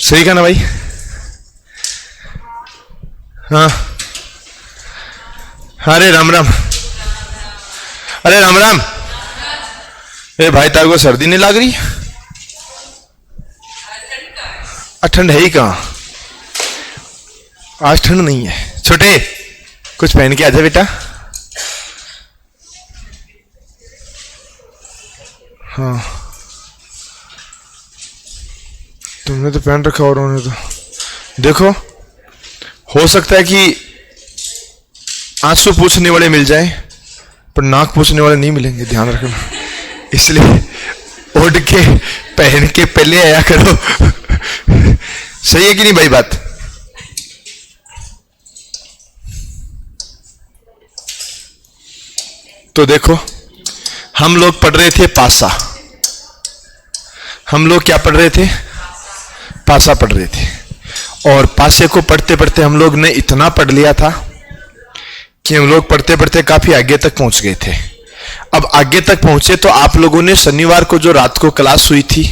सही कहा ना भाई? हाँ, अरे राम राम, अरे राम राम। ए भाई तार को सर्दी नहीं लग रही? ठंड है ही कहाँ, आज ठंड नहीं है। छोटे कुछ पहन के आजा बेटा। हाँ तुमने तो पहन रखा और उन्होंने तो। देखो हो सकता है कि आंसू पूछने वाले मिल जाए पर नाक पूछने वाले नहीं मिलेंगे, ध्यान रखना। इसलिए ओढ़ के पहन के पहले आया करो। सही है कि नहीं भाई बात? तो देखो हम लोग पढ़ रहे थे पासा। हम लोग क्या पढ़ रहे थे? पासा पढ़ रहे थे। और पासे को पढ़ते पढ़ते हम लोग ने इतना पढ़ लिया था कि हम लोग पढ़ते पढ़ते काफी आगे तक पहुंच गए थे। अब आगे तक पहुंचे तो आप लोगों ने शनिवार को जो रात को क्लास हुई थी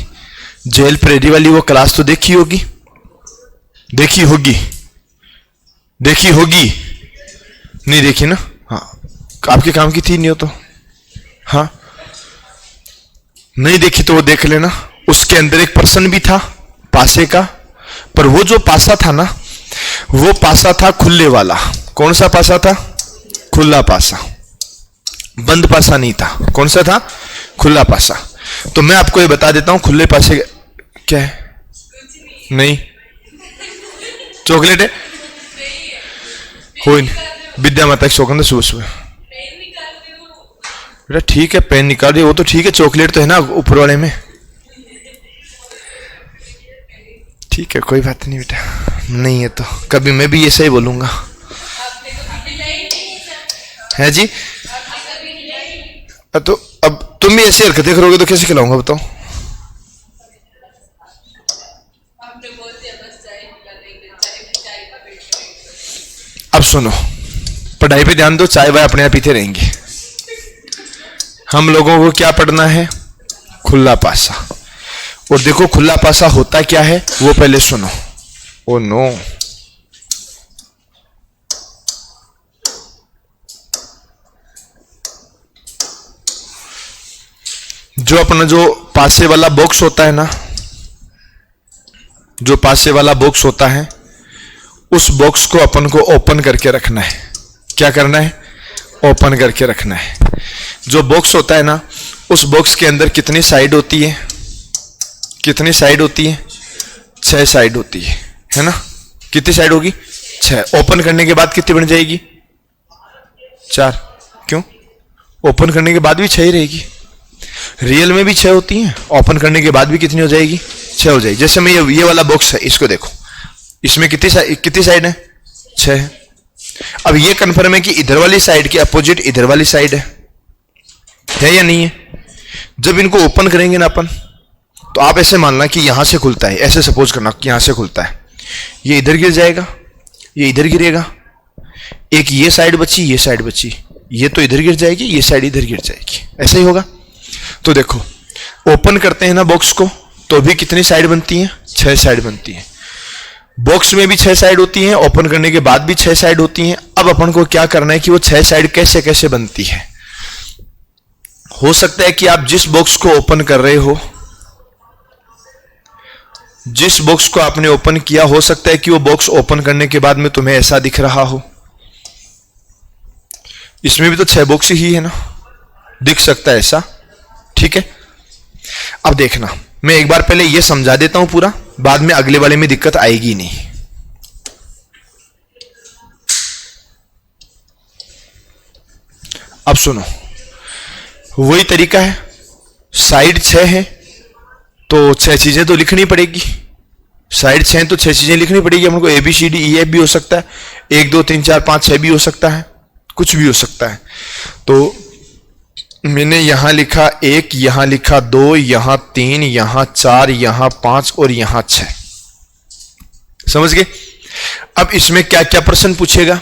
जेल प्रेरी वाली, वो क्लास तो देखी होगी? देखी होगी? देखी होगी? नहीं देखी ना? हाँ, आपके काम की थी नहीं हो तो। हाँ नहीं देखी तो वो देख लेना। उसके अंदर एक प्रश्न भी था पासे का, पर वो जो पासा था ना वो पासा था खुले वाला। कौन सा पासा था? खुला पासा, बंद पासा नहीं था। कौन सा था? खुला पासा। तो मैं आपको ये बता देता हूं खुले पासे क्या है। नहीं, चॉकलेट है? हो विद्या माता की शौकन सुबह सुबह। बेटा ठीक है पेन निकाल रही, वो तो ठीक है, चॉकलेट तो है ना ऊपर वाले में। ठीक है कोई बात नहीं बेटा, नहीं है तो कभी मैं भी ऐसा ही बोलूंगा। है जी? तो अब तुम भी ऐसी हरकतें करोगे तो कैसे खिलाऊंगा बताओ? अब सुनो, पढ़ाई पे ध्यान दो, चाय वाय अपने आप पीते रहेंगे। हम लोगों को क्या पढ़ना है? खुला पासा। और देखो खुला पासा होता क्या है वो पहले सुनो। ओ नो, जो अपना जो पासे वाला बॉक्स होता है ना, जो पासे वाला बॉक्स होता है उस बॉक्स को अपन को ओपन करके रखना है। क्या करना है? ओपन करके रखना है। जो बॉक्स होता है ना उस बॉक्स के अंदर कितनी साइड होती है? कितनी साइड होती है? 6 साइड होती है ना? कितनी साइड होगी? 6। ओपन करने के बाद कितनी बन जाएगी? 4। क्यों? ओपन करने के बाद भी 6 ही रहेगी। रियल में भी 6 होती हैं, ओपन करने के बाद भी कितनी हो जाएगी? 6 हो जाएगी। जैसे मैं ये वाला बॉक्स है, इसको देखो, इसमें कितनी साइड है? 6 है। अब ये कंफर्म है कि इधर वाली साइड के अपोजिट इधर वाली साइड है या नहीं है? जब इनको ओपन करेंगे ना अपन, तो आप ऐसे मानना कि यहां से खुलता है, ऐसे सपोज करना कि यहां से खुलता है, ये इधर गिर जाएगा, ये इधर गिरेगा, एक ये साइड बची, ये साइड बची, ये तो इधर गिर जाएगी, ये साइड इधर गिर जाएगी, ऐसा ही होगा। तो देखो ओपन करते हैं ना बॉक्स को तो भी कितनी साइड बनती है? 6 साइड बनती है। बॉक्स में भी 6 साइड होती हैं, ओपन करने के बाद भी 6 साइड होती हैं। अब अपन को क्या करना है कि वो 6 साइड कैसे कैसे बनती है। हो सकता है कि आप जिस बॉक्स को ओपन कर रहे हो, जिस बॉक्स को आपने ओपन किया, हो सकता है कि वो बॉक्स ओपन करने के बाद में तुम्हें ऐसा दिख रहा हो। इसमें भी तो 6 बॉक्स ही है ना, दिख सकता है ऐसा, ठीक है। अब देखना, मैं एक बार पहले ये समझा देता हूं पूरा, बाद में अगले वाले में दिक्कत आएगी नहीं। अब सुनो, वही तरीका है, साइड 6 है तो 6 चीजें तो लिखनी पड़ेगी। साइड 6 तो 6 चीजें लिखनी पड़ेगी हमको। ABCDEF भी हो सकता है, 1 2 3 4 5 6 भी हो सकता है, कुछ भी हो सकता है। तो मैंने यहां लिखा 1, यहां लिखा 2, यहां 3, यहां 4, यहां 5 और यहां 6। समझ गए? अब इसमें क्या क्या प्रश्न पूछेगा?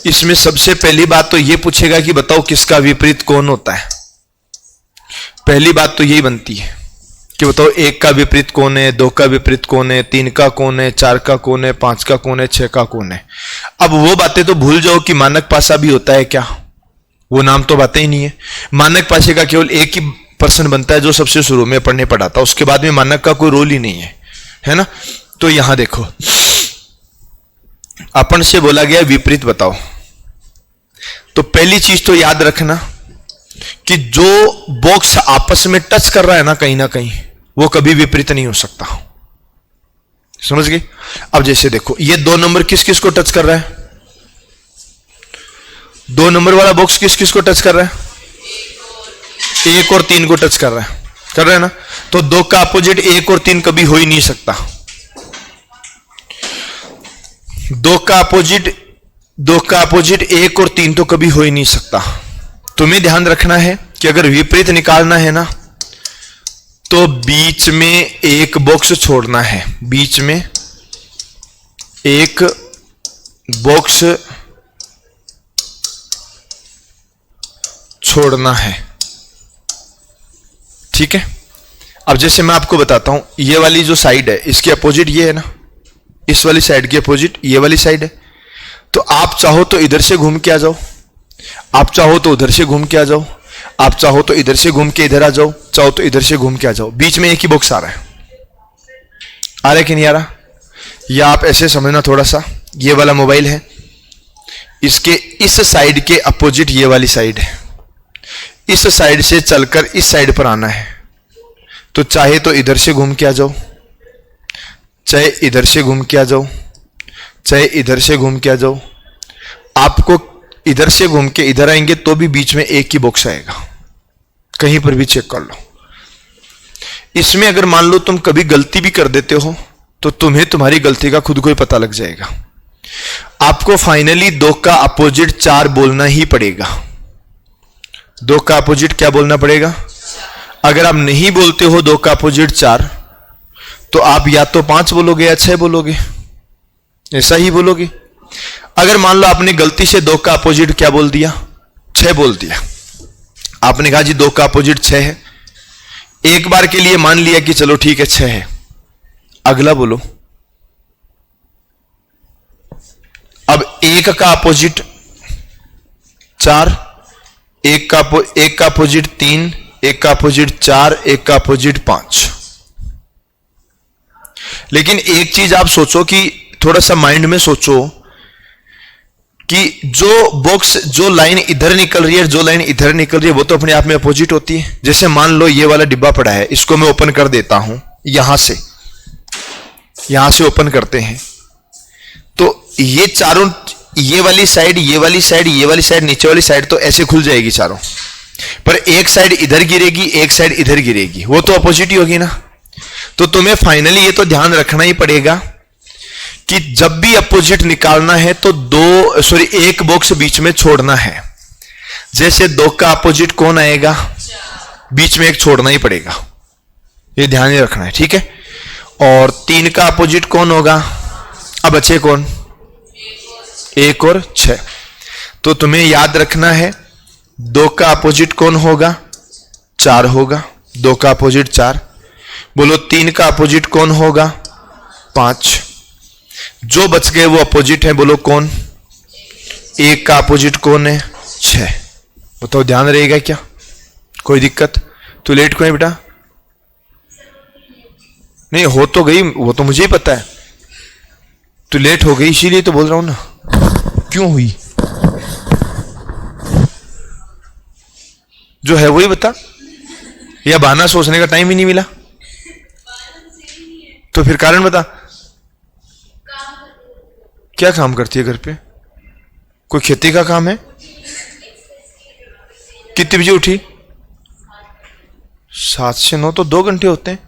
इसमें सबसे पहली बात तो यह पूछेगा कि बताओ किसका विपरीत कौन होता है। पहली बात तो यही बनती है कि बताओ 1 का विपरीत कौन है, 2 का विपरीत कौन है, 3 का कौन है, 4 का कौन है, 5 का कौन है, 6 का कौन है। अब वो बातें तो भूल जाओ कि मानक पासा भी होता है क्या, वो नाम तो बातें ही नहीं है। मानक पासे का केवल एक ही पर्सन बनता है जो सबसे शुरू में पढ़ने पढ़ाता है, उसके बाद में मानक का कोई रोल ही नहीं है ना। तो यहां देखो अपन से बोला गया विपरीत बताओ, तो पहली चीज तो याद रखना कि जो बॉक्स आपस में टच कर रहा है ना कहीं वो कभी विपरीत नहीं हो सकता। समझ गए। अब जैसे देखो ये 2 नंबर किस किस को टच कर रहा है, 2 नंबर वाला बॉक्स किस किस को टच कर रहा है, 1 और 3 को टच कर रहा है ना। तो 2 का अपोजिट 1 और 3 कभी हो ही नहीं सकता। 2 का अपोजिट 1 और 3 तो कभी हो ही नहीं सकता। तुम्हें ध्यान रखना है कि अगर विपरीत निकालना है ना तो बीच में एक बॉक्स छोड़ना है, बीच में एक बॉक्स छोड़ना है, ठीक है। अब जैसे मैं आपको बताता हूं, ये वाली जो साइड है इसके अपोजिट ये है ना, इस वाली साइड के अपोजिट ये वाली साइड है। तो आप चाहो तो इधर से घूम के आ जाओ, आप चाहो तो उधर से घूम के आ जाओ, आप चाहो तो इधर से घूम के इधर आ जाओ, चाहो तो इधर से घूम के आ जाओ। बीच में एक ही बॉक्स आ रहा है कि नहीं आ रहा। या आप ऐसे समझना थोड़ा सा, ये वाला मोबाइल है, इसके इस साइड के अपोजिट ये वाली साइड है, इस साइड से चलकर इस साइड पर आना है। तो चाहे तो इधर से घूम के आ जाओ, चाहे इधर से घूम के आ जाओ, चाहे इधर से घूम के आ जाओ। आपको इधर से घूम के इधर आएंगे तो भी बीच में एक ही बॉक्स आएगा, कहीं पर भी चेक कर लो। इसमें अगर मान लो तुम कभी गलती भी कर देते हो तो तुम्हें तुम्हारी गलती का खुद को ही पता लग जाएगा। आपको फाइनली 2 का अपोजिट 4 बोलना ही पड़ेगा। 2 का अपोजिट क्या बोलना पड़ेगा। अगर आप नहीं बोलते हो 2 का अपोजिट 4 तो आप या तो 5 बोलोगे या 6 बोलोगे, ऐसा ही बोलोगे। अगर मान लो आपने गलती से 2 का अपोजिट क्या बोल दिया, 6 बोल दिया। आपने कहा जी 2 का अपोजिट 6 है, एक बार के लिए मान लिया कि चलो ठीक है 6 है। अगला बोलो, अब 1 का अपोजिट 4, 1 का अपोजिट 3, 1 का अपोजिट 4, 1 का अपोजिट 5। लेकिन एक चीज आप सोचो कि थोड़ा सा माइंड में सोचो कि जो बॉक्स, जो लाइन इधर निकल रही है, जो लाइन इधर निकल रही है, वो तो अपने आप में अपोजिट होती है। जैसे मान लो ये वाला डिब्बा पड़ा है, इसको मैं ओपन कर देता हूं, यहां से ओपन करते हैं तो ये चारों, ये वाली साइड, ये वाली साइड, ये वाली साइड, नीचे वाली साइड तो ऐसे खुल जाएगी चारों, पर एक साइड इधर गिरेगी, एक साइड इधर गिरेगी, वो तो अपोजिट ही होगी ना। तो तुम्हें फाइनली ये तो ध्यान रखना ही पड़ेगा कि जब भी अपोजिट निकालना है तो एक बॉक्स बीच में छोड़ना है। जैसे 2 का अपोजिट कौन आएगा, बीच में एक छोड़ना ही पड़ेगा, ये ध्यान ही रखना है, ठीक है। और 3 का अपोजिट कौन होगा, अब बचे कौन, 1 और 6। तो तुम्हें याद रखना है 2 का अपोजिट कौन होगा, 4 होगा। 2 का अपोजिट 4। बोलो 3 का अपोजिट कौन होगा, 5। जो बच गए वो अपोजिट है, बोलो कौन। 1 का अपोजिट कौन है, 6। बताओ ध्यान रहेगा क्या, कोई दिक्कत। तू लेट क्यों है बेटा। नहीं हो तो गई, वो तो मुझे ही पता है, तू लेट हो गई इसीलिए तो बोल रहा हूं ना। क्यों हुई जो है वही बता, या बहाना सोचने का टाइम ही नहीं मिला। तो फिर कारण बता, क्या काम करती है घर पे, कोई खेती का काम है। कितने बजे उठी, 7 से 9 तो 2 घंटे होते हैं।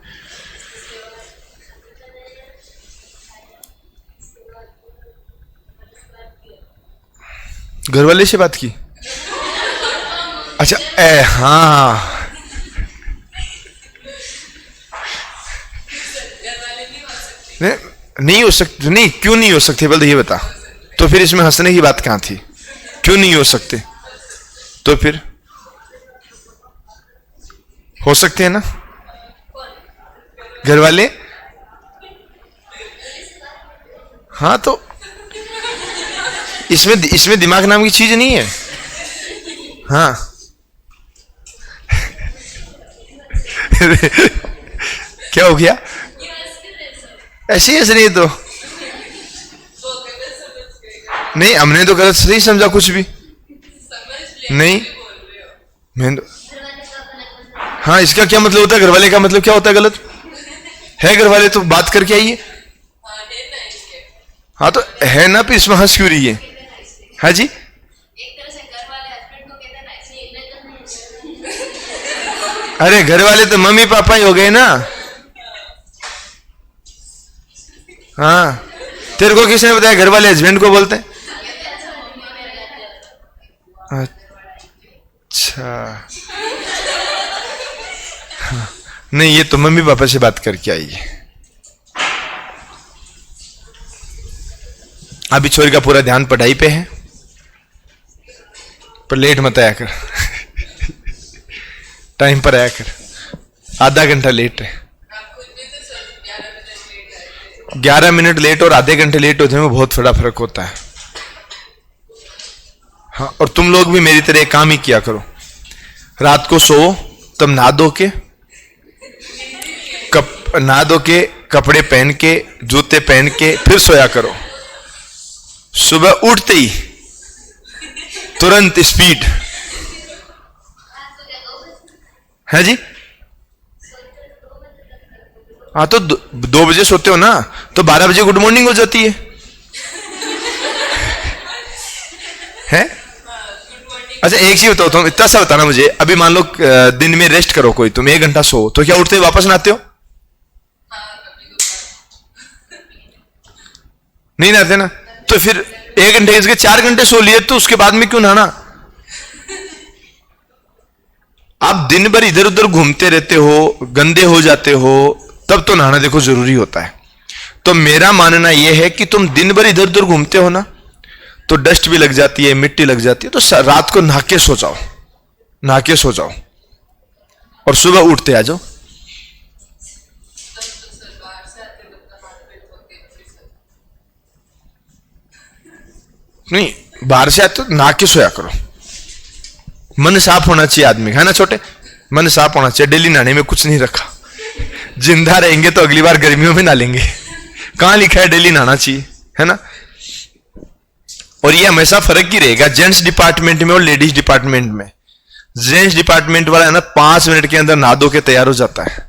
घर वाले से बात की, अच्छा हाँ नहीं हो सकती। नहीं क्यों नहीं हो सकती, बोल ये बता। तो फिर इसमें हंसने की बात कहां थी, क्यों नहीं हो सकते। तो फिर हो सकते हैं ना, घर वाले, हाँ तो इसमें दिमाग नाम की चीज नहीं है। हाँ क्या हो गया? ऐसे ही हंस रही है तो नहीं, हमने तो गलत नहीं समझा कुछ भी नहीं। मैं तो, हाँ इसका क्या मतलब होता है? घर वाले का मतलब क्या होता है? गलत है घर वाले तो बात करके आइए। हाँ तो है ना, फिर इसमें हंस क्यों रही है? हाँ जी, अरे घर वाले तो मम्मी पापा ही हो गए ना। हाँ तेरे को किसने बताया घर वाले हस्बैंड को बोलते हैं? अच्छा हाँ। नहीं ये तो मम्मी पापा से बात करके आई है। अभी छोरी का पूरा ध्यान पढ़ाई पे है, पर लेट मत आया कर टाइम पर आया कर, आधा घंटा लेट है। 11 मिनट लेट और आधे घंटे लेट होते हैं बहुत बड़ा फर्क होता है। हाँ और तुम लोग भी मेरी तरह एक काम ही किया करो, रात को सो तब नहा धो के कपड़े पहन के जूते पहन के फिर सोया करो। सुबह उठते ही तुरंत स्पीड। है जी, हाँ तो 2 बजे सोते हो ना तो 12 बजे गुड मॉर्निंग हो जाती है। हैं? अच्छा एक चीज बताओ, तुम इतना सा बताना मुझे, अभी मान लो दिन में रेस्ट करो कोई, तुम 1 घंटा सो तो क्या उठते वापस नहाते हो? नहीं नहाते ना, तो फिर 1 घंटे इसके 4 घंटे सो लिए तो उसके बाद में क्यों नहाना? आप दिन भर इधर उधर घूमते रहते हो, गंदे हो जाते हो, तब तो नहाना देखो जरूरी होता है। तो मेरा मानना यह है कि तुम दिन भर इधर उधर घूमते हो ना तो डस्ट भी लग जाती है, मिट्टी लग जाती है, तो रात को नहा के सो जाओ, नहा के सो जाओ और सुबह उठते आ जाओ। नहीं बाहर से आते तो नहा के सोया करो। मन साफ होना चाहिए आदमी, है ना छोटे? मन साफ होना चाहिए, डेली नहाने में कुछ नहीं रखा। जिंदा रहेंगे तो अगली बार गर्मियों में नहा लेंगे, कहां लिखा है डेली नहाना चाहिए, है ना? और ये हमेशा फर्क ही रहेगा जेंट्स डिपार्टमेंट में और लेडीज डिपार्टमेंट में। जेंट्स डिपार्टमेंट वाला है ना 5 मिनट के अंदर नहा धो के तैयार हो जाता है,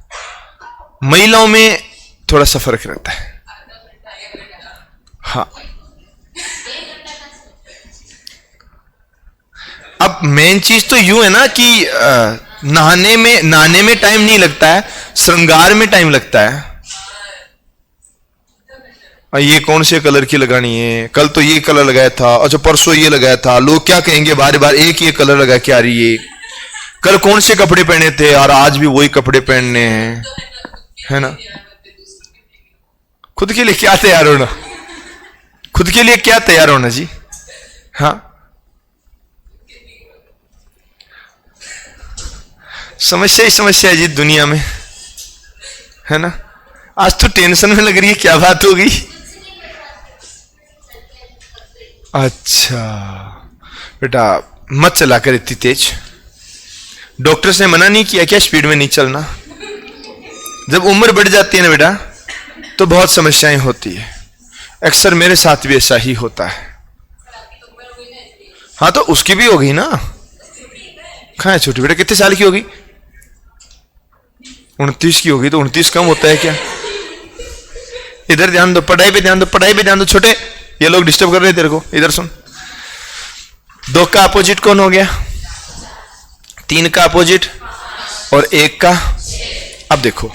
महिलाओं में थोड़ा सा फर्क रहता है। हाँ अब मेन चीज तो यूं है ना कि नहाने में टाइम नहीं लगता है, श्रृंगार में टाइम लगता है। ये कौन से कलर की लगानी है, कल तो ये कलर लगाया था, अच्छा परसों ये लगाया था, लोग क्या कहेंगे, बार बार एक ये कलर लगा के आ रही है, कल कौन से कपड़े पहने थे और आज भी वही कपड़े पहनने हैं, है ना? खुद के लिए क्या तैयार होना, खुद के लिए क्या तैयार होना जी। हाँ समस्या ही समस्या है जी दुनिया में, है ना? आज तो टेंशन में लग रही है, क्या बात होगी? अच्छा बेटा मत चला कर इतनी तेज, डॉक्टर्स ने मना नहीं किया क्या स्पीड में नहीं चलना? जब उम्र बढ़ जाती है ना बेटा तो बहुत समस्याएं होती है, अक्सर मेरे साथ भी ऐसा ही होता है। हाँ तो उसकी भी होगी ना, कहाँ है छोटी बेटा, कितने साल की होगी? 29 की होगी, तो 29 कम होता है क्या? इधर ध्यान दो, पढ़ाई पे ध्यान दो, पढ़ाई पे ध्यान दो। छोटे ये लोग डिस्टर्ब कर रहे हैं तेरे को, इधर सुन। 2 का अपोजिट कौन हो गया? 3 का अपोजिट और 1 का। अब देखो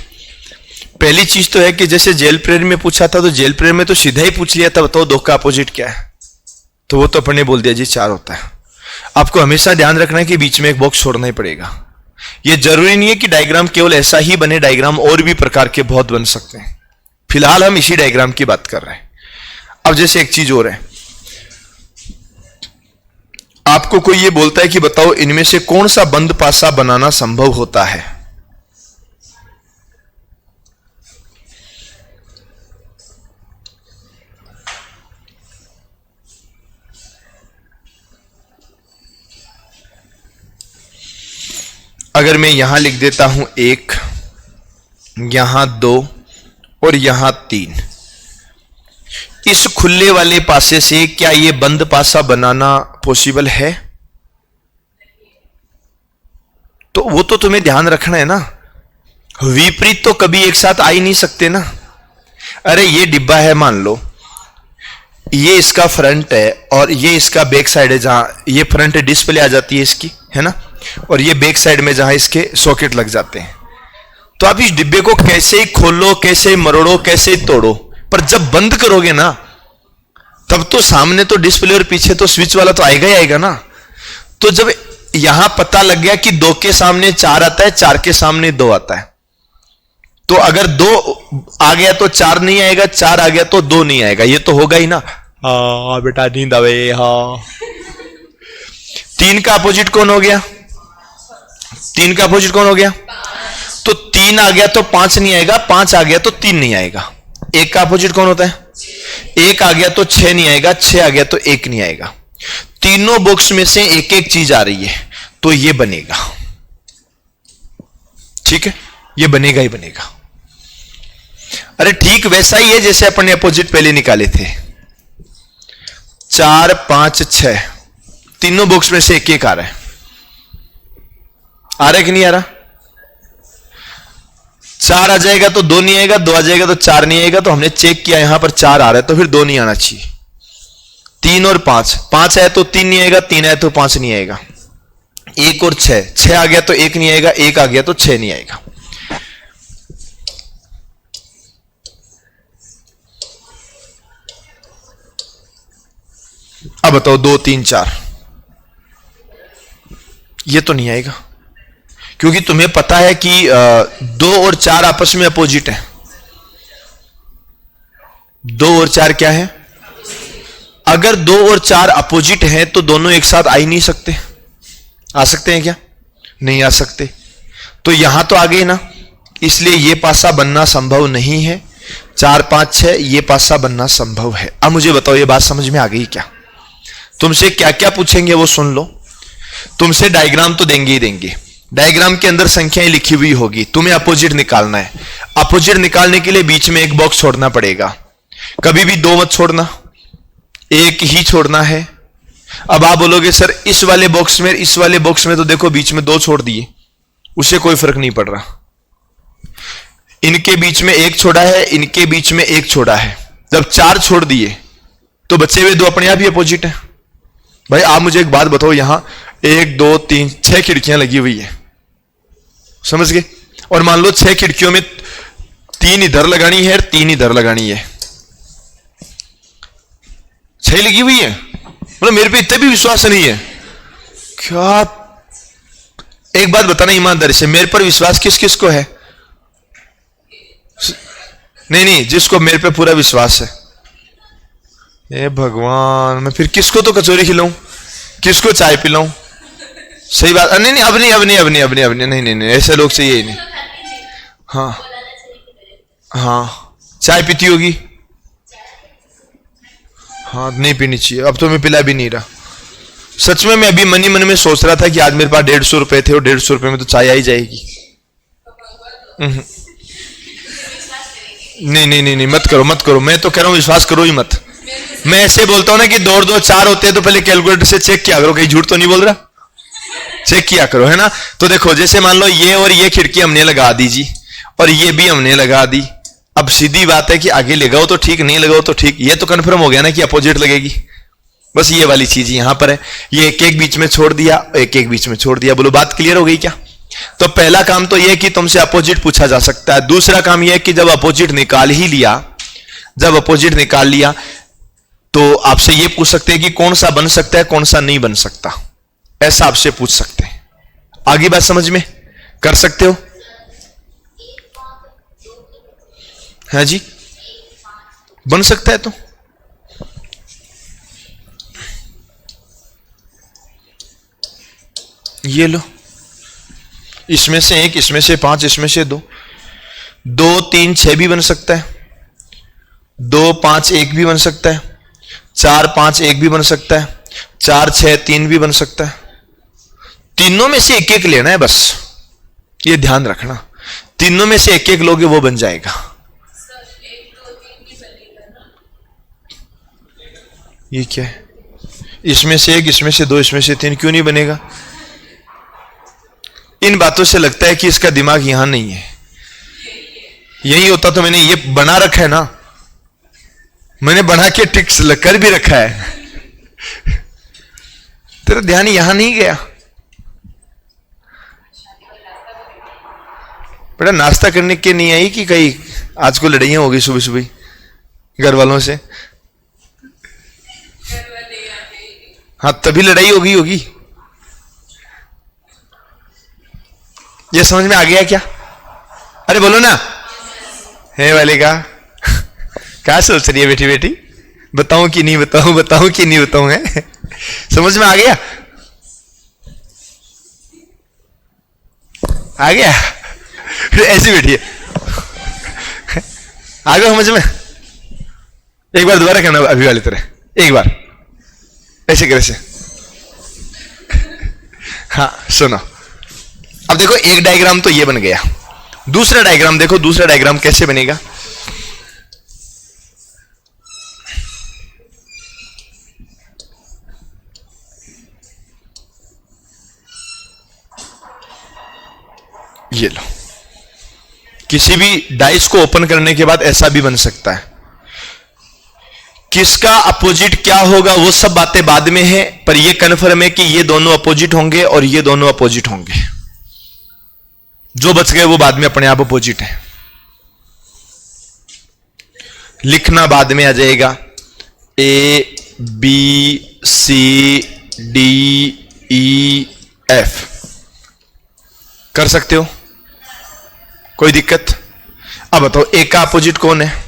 पहली चीज तो है कि जैसे जेल प्रेयर में पूछा था तो जेल प्रेयर में तो सीधा ही पूछ लिया था, बताओ 2 का अपोजिट क्या है, तो वो तो अपने बोल दिया जी 4 होता है। आपको हमेशा ध्यान रखना है कि बीच में एक बॉक्स छोड़ना ही पड़ेगा। ये जरूरी नहीं है कि डायग्राम केवल ऐसा ही बने, डायग्राम और भी प्रकार के बहुत बन सकते हैं, फिलहाल हम इसी डायग्राम की बात कर रहे हैं। अब जैसे एक चीज और है, आपको कोई ये बोलता है कि बताओ इनमें से कौन सा बंद पासा बनाना संभव होता है, अगर मैं यहां लिख देता हूं 1, यहां 2 और यहां 3, इस खुले वाले पासे से क्या ये बंद पासा बनाना पॉसिबल है? तो वो तो तुम्हें ध्यान रखना है ना, विपरीत तो कभी एक साथ आ ही नहीं सकते ना। अरे ये डिब्बा है, मान लो ये इसका फ्रंट है और ये इसका बैक साइड है, जहां ये फ्रंट डिस्प्ले आ जाती है इसकी, है ना, और ये बैक साइड में जहां इसके सॉकेट लग जाते हैं। तो आप इस डिब्बे को कैसे ही खोलो, कैसे मरोड़ो, कैसे ही तोड़ो, पर जब बंद करोगे ना तब तो सामने तो डिस्प्ले और पीछे तो स्विच वाला तो आएगा ही आएगा ना। तो जब यहां पता लग गया कि 2 के सामने 4 आता है, 4 के सामने 2 आता है, तो अगर 2 आ गया तो 4 नहीं आएगा, 4 आ गया तो 2 नहीं आएगा, ये तो होगा ही ना। हाँ बेटा नींद आवे, हाँ। 3 का अपोजिट कौन हो गया? 3 का अपोजिट कौन हो गया? तो 3 आ गया तो 5 नहीं आएगा, 5 आ गया तो 3 नहीं आएगा। 1 का अपोजिट कौन होता है? 1 आ गया तो 6 नहीं आएगा, 6 आ गया तो 1 नहीं आएगा। तीनों बॉक्स में से एक एक चीज आ रही है तो ये बनेगा, ठीक है, ये बनेगा ही बनेगा। अरे ठीक वैसा ही है जैसे अपन ने अपोजिट पहले निकाले थे, 4 5 6, तीनों बॉक्स में से एक एक आ रहा है। आ रहा है कि नहीं आ रहा? 4 आ जाएगा तो 2 नहीं आएगा, 2 आ जाएगा तो 4 नहीं आएगा, तो हमने चेक किया यहां पर 4 आ रहा है तो फिर 2 नहीं आना चाहिए। 3 और 5, 5 आया तो 3 नहीं आएगा, 3 आया तो 5 नहीं आएगा। 1 और 6, 6 आ गया तो 1 नहीं आएगा, 1 आ गया तो 6 नहीं आएगा। अब बताओ 2 3 4, ये तो नहीं आएगा, क्योंकि तुम्हें पता है कि 2 और 4 आपस में अपोजिट है। 2 और 4 क्या है? अगर 2 और 4 अपोजिट हैं तो दोनों एक साथ आ ही नहीं सकते। आ सकते हैं क्या? नहीं आ सकते। तो यहां तो आ गए ना, इसलिए ये पासा बनना संभव नहीं है। 4 5 6 ये पासा बनना संभव है। अब मुझे बताओ ये बात समझ में आ गई क्या? तुमसे क्या क्या पूछेंगे वो सुन लो। तुमसे डायग्राम तो देंगे ही देंगे, डायग्राम के अंदर संख्याएं लिखी हुई होगी, तुम्हें अपोजिट निकालना है। अपोजिट निकालने के लिए बीच में एक बॉक्स छोड़ना पड़ेगा, कभी भी 2 मत छोड़ना, एक ही छोड़ना है। अब आप बोलोगे सर इस वाले बॉक्स में इस वाले बॉक्स में तो देखो बीच में 2 छोड़ दिए, उससे कोई फर्क नहीं पड़ रहा। इनके बीच में 1 छोड़ा है, इनके बीच में 1 छोड़ा है, जब 4 छोड़ दिए तो बचे हुए 2 अपने आप ही अपोजिट है। भाई आप मुझे एक बात बताओ, यहां 1 2 3 6 खिड़कियां लगी हुई है, समझ गए? और मान लो 6 खिड़कियों में 3 इधर लगानी है और 3 इधर लगानी है, 6 लगी हुई है। मतलब मेरे पे इतना भी विश्वास नहीं है क्या? एक बात बताना ईमानदारी से, मेरे पर विश्वास किस किस को है? नहीं नहीं, जिसको मेरे पे पूरा विश्वास है। ए भगवान, मैं फिर किसको तो कचौरी खिलाऊं, किसको चाय पिलाऊं? सही बात। नहीं नहीं, अब नहीं अब नहीं अब नहीं अब नहीं अब नहीं, नहीं नहीं नहीं, ऐसे लोग चाहिए ही नहीं। हाँ हाँ, चाय पीती होगी? हाँ, नहीं पीनी चाहिए। अब तो मैं पिला भी नहीं रहा। सच में मैं अभी मन ही मन में सोच रहा था कि आज मेरे पास 150 रुपए थे और 150 रुपए में तो चाय आ ही जाएगी। नहीं नहीं नहीं नहीं, मत करो मत करो, मैं तो कह रहा हूं विश्वास करो ही मत। मैं ऐसे बोलता हूं ना कि 2 और 2 4 होते हैं तो पहले कैलकुलेटर से चेक किया करो, कहीं झूठ तो नहीं बोल रहा, चेक किया करो, है ना। तो देखो जैसे मान लो ये और ये खिड़की हमने लगा दी जी, और ये भी हमने लगा दी। अब सीधी बात है कि आगे लगाओ तो ठीक, नहीं लगाओ तो ठीक। ये तो कंफर्म हो गया ना कि अपोजिट लगेगी। बस ये वाली चीज यहां पर है, ये एक एक बीच में छोड़ दिया, एक एक बीच में छोड़ दिया। बोलो बात क्लियर हो गई क्या? तो पहला काम तो यह कि तुमसे अपोजिट पूछा जा सकता है। दूसरा काम यह कि जब अपोजिट निकाल ही लिया, जब अपोजिट निकाल लिया तो आपसे यह पूछ सकते हैं कि कौन सा बन सकता है, कौन सा नहीं बन सकता, ऐसा आपसे पूछ सकते हैं। आगे बात समझ में कर सकते हो? है जी, बन सकता है। तो ये लो, इसमें से 1, इसमें से 5, इसमें से 2, 2 3 6 भी बन सकता है, 2 5 1 भी बन सकता है, 4 5 1 भी बन सकता है, 4 6 3 भी बन सकता है। तीनों में से एक एक लेना है बस, ये ध्यान रखना, तीनों में से एक एक लोगे वो बन जाएगा। ये क्या है? इसमें से एक, इसमें से दो, इसमें से तीन, क्यों नहीं बनेगा? इन बातों से लगता है कि इसका दिमाग यहां नहीं है। यही होता तो मैंने ये बना रखा है ना, मैंने बना के टिक्स कर भी रखा है। तेरा ध्यान यहां नहीं गया। बेटा नाश्ता करने के नहीं आई कि कहीं आज को लड़ाइयां हो गई सुबह सुबह घर वालों से? हाँ तभी लड़ाई होगी। ये समझ में आ गया क्या? अरे बोलो ना। है वाले का क्या सोच रही है बेटी बेटी? बताऊं कि नहीं बताऊं, बताऊं कि नहीं बताऊं? है समझ में आ गया? आ गया? ऐसी बैठी है, आ गया समझ में? एक बार दोबारा करना अभी वाली तरह, एक बार ऐसे कैसे? हाँ सुनो, अब देखो एक डायग्राम तो ये बन गया, दूसरा डायग्राम देखो, दूसरा डायग्राम कैसे बनेगा? ये लो, किसी भी डाइस को ओपन करने के बाद ऐसा भी बन सकता है। किसका अपोजिट क्या होगा वो सब बातें बाद में है, पर ये कन्फर्म है कि ये दोनों अपोजिट होंगे और ये दोनों अपोजिट होंगे। जो बच गए वो बाद में अपने आप अपोजिट है। लिखना बाद में आ जाएगा, A B C D E F कर सकते हो, कोई दिक्कत? अब बताओ ए का अपोजिट कौन है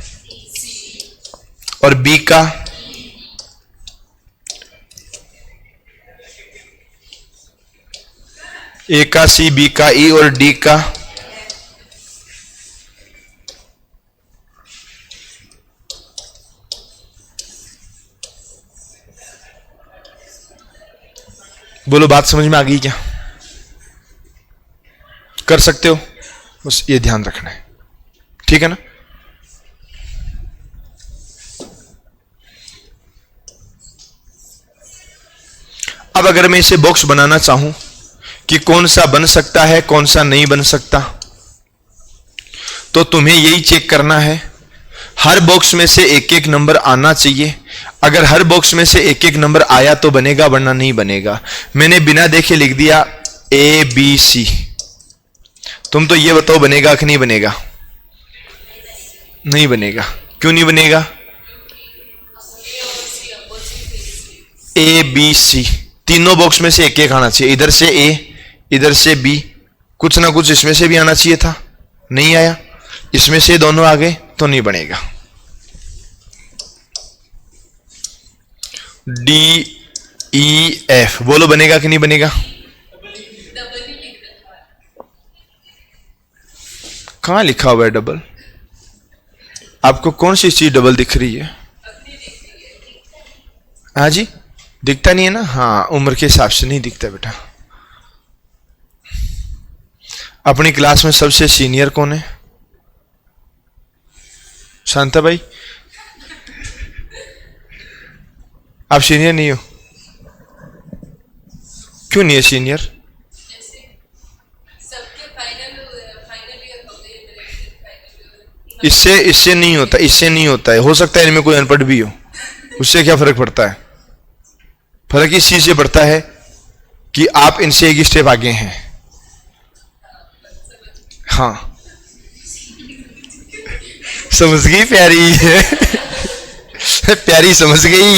और बी का? ए का सी, बी का ई और डी का? बोलो बात समझ में आ गई क्या? कर सकते हो, बस ये ध्यान रखना है, ठीक है ना? अब अगर मैं इसे बॉक्स बनाना चाहूं कि कौन सा बन सकता है कौन सा नहीं बन सकता, तो तुम्हें यही चेक करना है, हर बॉक्स में से एक एक नंबर आना चाहिए। अगर हर बॉक्स में से एक एक नंबर आया तो बनेगा, वरना नहीं बनेगा। मैंने बिना देखे लिख दिया ए बी सी, तुम तो ये बताओ बनेगा कि नहीं बनेगा? नहीं बनेगा। क्यों नहीं बनेगा? ए बी सी तीनों बॉक्स में से एक एक आना चाहिए, इधर से ए इधर से बी, कुछ ना कुछ इसमें से भी आना चाहिए था, नहीं आया। इसमें से दोनों आ गए तो नहीं बनेगा। डी ई एफ बोलो बनेगा कि नहीं बनेगा? कहां लिखा हुआ है डबल? आपको कौन सी चीज डबल दिख रही है? हाँ जी, दिखता नहीं है ना? हाँ, उम्र के हिसाब से नहीं दिखता बेटा। अपनी क्लास में सबसे सीनियर कौन है? शांता भाई, आप सीनियर नहीं हो? क्यों नहीं है सीनियर? इससे नहीं होता, इससे नहीं होता है। हो सकता है इनमें कोई अनपढ़ भी हो, उससे क्या फर्क पड़ता है? फर्क इस चीज से पड़ता है कि आप इनसे एक स्टेप आगे हैं। हाँ समझ गई प्यारी? प्यारी समझ गई?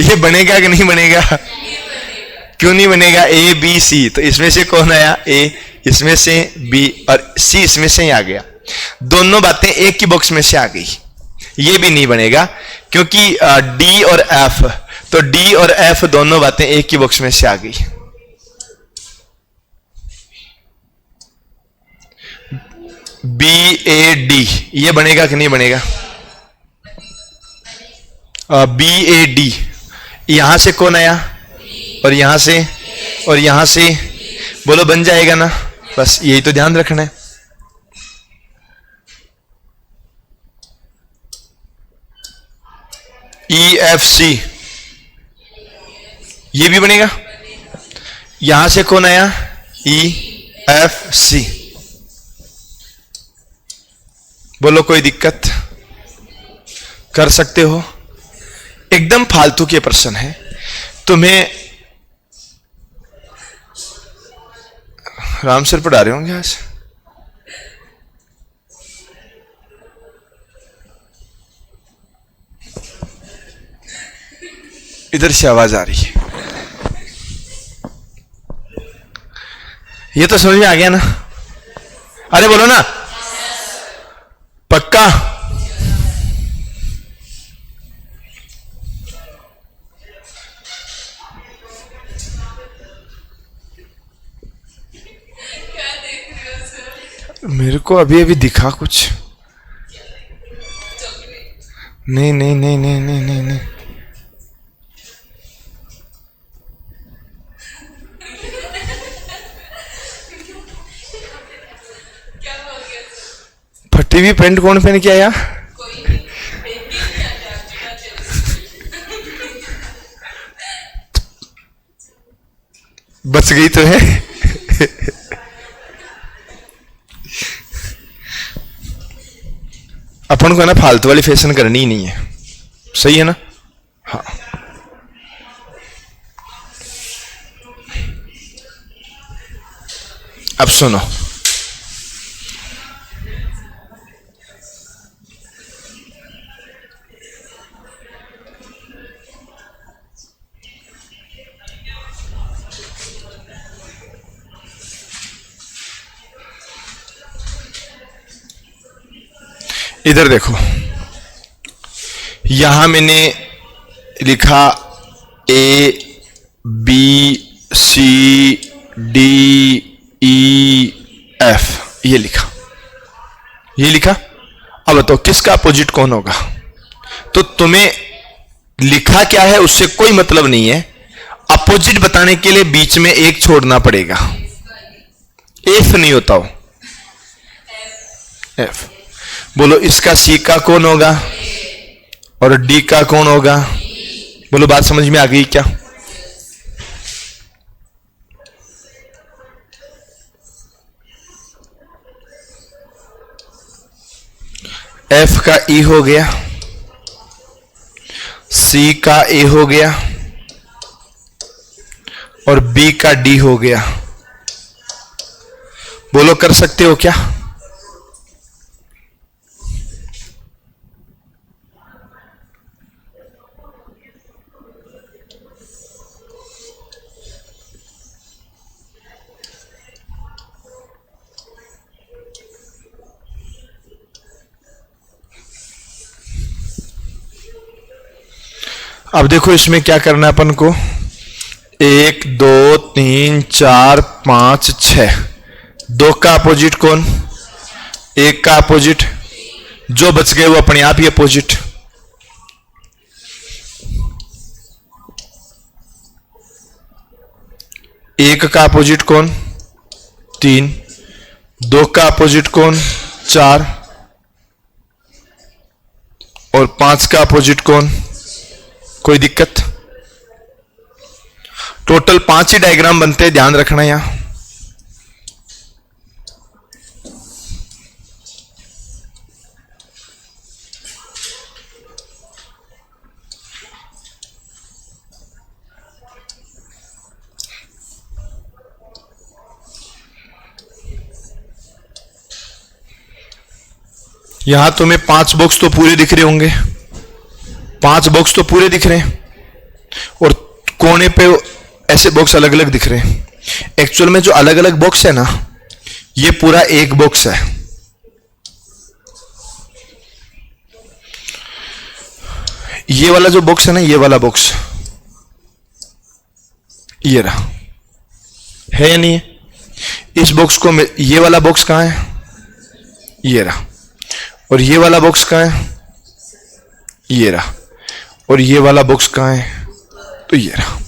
ये बनेगा कि नहीं बनेगा? क्यों नहीं बनेगा? ए बी सी, तो इसमें से कौन आया? ए, इसमें से बी और सी इसमें से ही आ गया। दोनों बातें एक ही बॉक्स में से आ गई। ये भी नहीं बनेगा क्योंकि डी और एफ, तो डी और एफ दोनों बातें एक ही बॉक्स में से आ गई। बी ए डी ये बनेगा कि नहीं बनेगा? बी ए डी, यहां से कौन आया और यहां से और यहां से? बोलो बन जाएगा ना, बस यही तो ध्यान रखना है। EFC ये भी बनेगा। यहां से कौन आया? EFC। बोलो कोई दिक्कत? कर सकते हो। एकदम फालतू के प्रश्न है, तुम्हें राम सर पढ़ा रहे होंगे आज। इधर से आवाज आ रही है, ये तो समझ में आ गया ना? अरे बोलो ना, पक्का? मेरे को अभी अभी दिखा कुछ। नहीं नहीं नहीं नहीं नहीं नहीं नहीं, फटी हुई पेंट कौन पहन के आया? बच गई तो है। अपन को ना फालतू वाली फैशन करनी ही नहीं है, सही है ना? हाँ। अब सुनो, इधर देखो, यहां मैंने लिखा ABCDEF, ये लिखा, ये लिखा। अब बताओ किसका अपोजिट कौन होगा? तो तुम्हें लिखा क्या है उससे कोई मतलब नहीं है, अपोजिट बताने के लिए बीच में एक छोड़ना पड़ेगा। एफ नहीं होता हो, एफ। बोलो इसका सी का कौन होगा और डी का कौन होगा? बोलो बात समझ में आ गई क्या? एफ का ई हो गया, सी का ए हो गया और बी का डी हो गया। बोलो कर सकते हो क्या? अब देखो इसमें क्या करना है अपन को। 1 2 3 4 5 6, 2 का अपोजिट कौन? 1 का अपोजिट, जो बच गए वो अपने आप ही अपोजिट। एक का अपोजिट कौन? 3, 2 का अपोजिट कौन? 4 और 5 का अपोजिट कौन? कोई दिक्कत? टोटल 5 ही डायग्राम बनते हैं, ध्यान रखना यहां। यहां तुम्हें 5 बॉक्स तो पूरे दिख रहे होंगे, 5 बॉक्स तो पूरे दिख रहे हैं और कोने पे ऐसे बॉक्स अलग अलग दिख रहे हैं। एक्चुअल में जो अलग अलग बॉक्स है ना, ये पूरा एक बॉक्स है। ये वाला जो बॉक्स है ना, ये वाला बॉक्स, ये रहा, है या नहीं है? इस बॉक्स को, ये वाला बॉक्स कहां है? ये रहा। और ये वाला बॉक्स कहां है? ये रहा। और ये वाला बॉक्स कहां है? तो ये रहा।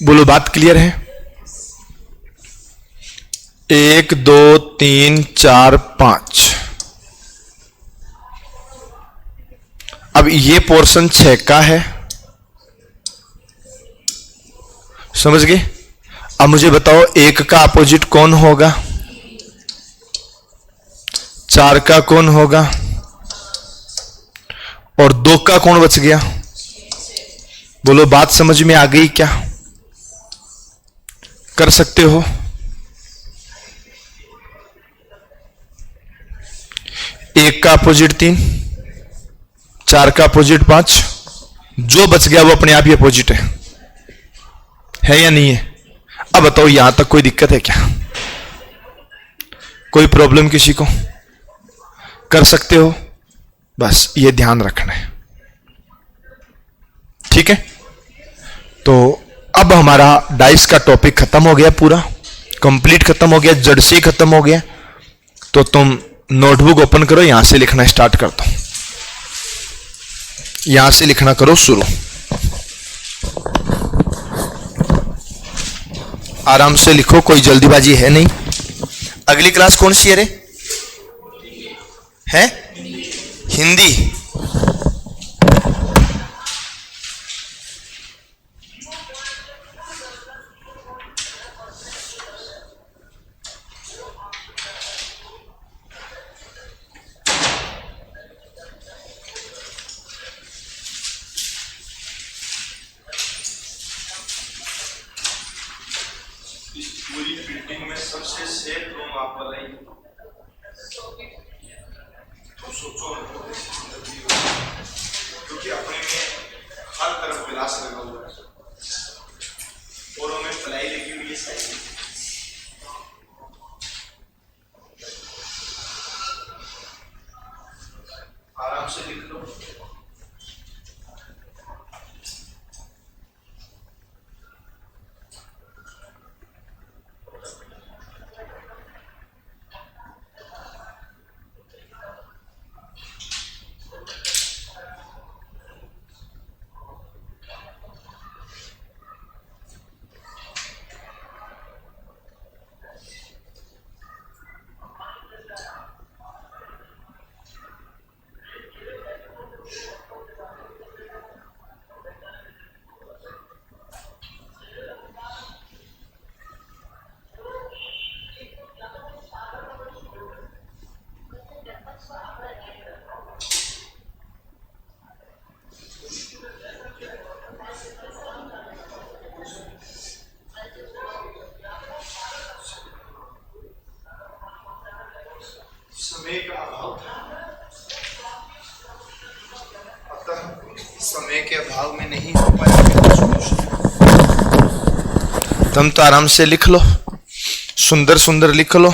बोलो बात क्लियर है? 1 2 3 4 5। अब ये पोर्शन 6 का है, समझ गए। अब मुझे बताओ 1 का अपोजिट कौन होगा, 4 का कौन होगा, और 2 का कौन बच गया। बोलो बात समझ में आ गई क्या, कर सकते हो। 1 का अपोजिट 3, 4 का अपोजिट 5, जो बच गया वो अपने आप ही अपोजिट है या नहीं है। अब बताओ यहां तक कोई दिक्कत है क्या, कोई प्रॉब्लम किसी को, कर सकते हो। बस ये ध्यान रखना है, ठीक है। तो अब हमारा डाइस का टॉपिक खत्म हो गया, पूरा कंप्लीट खत्म हो गया, जड़ से खत्म हो गया। तो तुम नोटबुक ओपन करो, यहां से लिखना स्टार्ट करता हूं, यहां से लिखना करो शुरू। आराम से लिखो, कोई जल्दीबाजी है नहीं। अगली क्लास कौन सी है रे, है हिंदी। पूरी बिल्डिंग में सबसे सेफ रूम आप बताइए। तो सोचो क्योंकि अपने में हर तरफ गिलास लगा हुआ है और हमें प्लाई लगी हुई है साइड में। आराम से लिख लो। समय का अभाव था, अतः समय के अभाव में नहीं हो पाया। तुम तो आराम से लिख लो, सुंदर सुंदर लिख लो।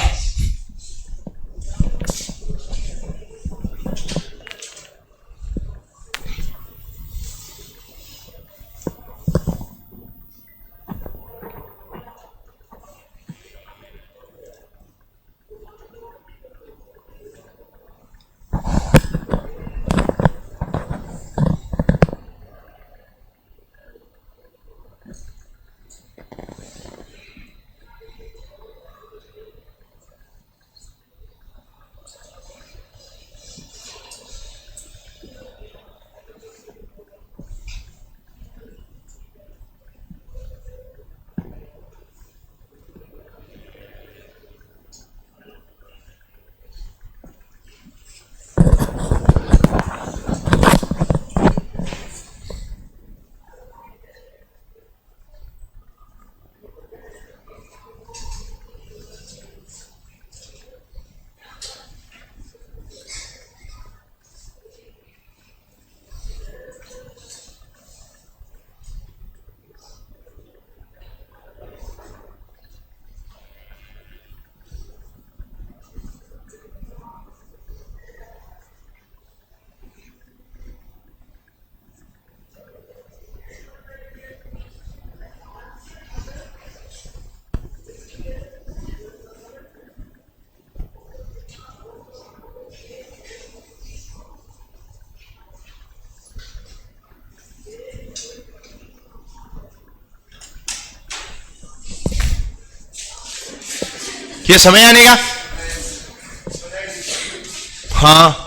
ये समय आने का। हाँ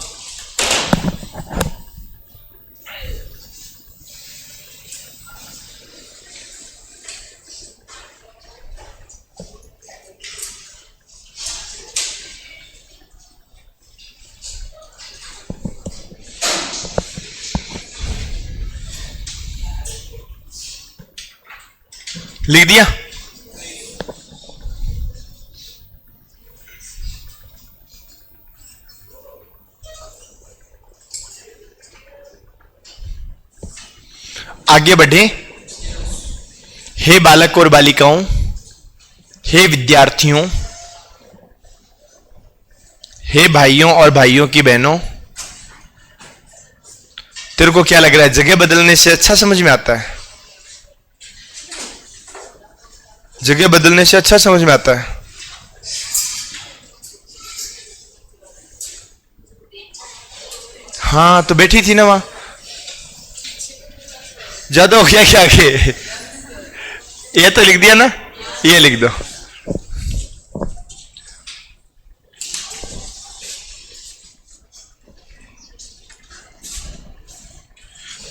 लिख दिया। आगे बढ़े। हे बालक और बालिकाओं, हे विद्यार्थियों, हे भाइयों और भाइयों की बहनों, तेरे को क्या लग रहा है जगह बदलने से अच्छा समझ में आता है? जगह बदलने से अच्छा समझ में आता है? हाँ तो बैठी थी ना वहां, ज्यादा हो गया क्या आगे? ये तो लिख दिया ना, ये लिख दो।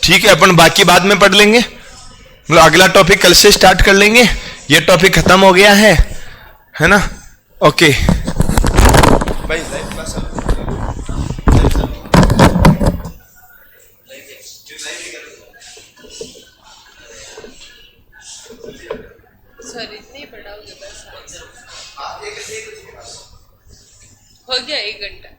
ठीक है, अपन बाकी बाद में पढ़ लेंगे, मतलब अगला टॉपिक कल से स्टार्ट कर लेंगे। ये टॉपिक खत्म हो गया है ना? ओके भाई, सर इतनी बड़ा हो गया, बस हो गया 1 घंटा।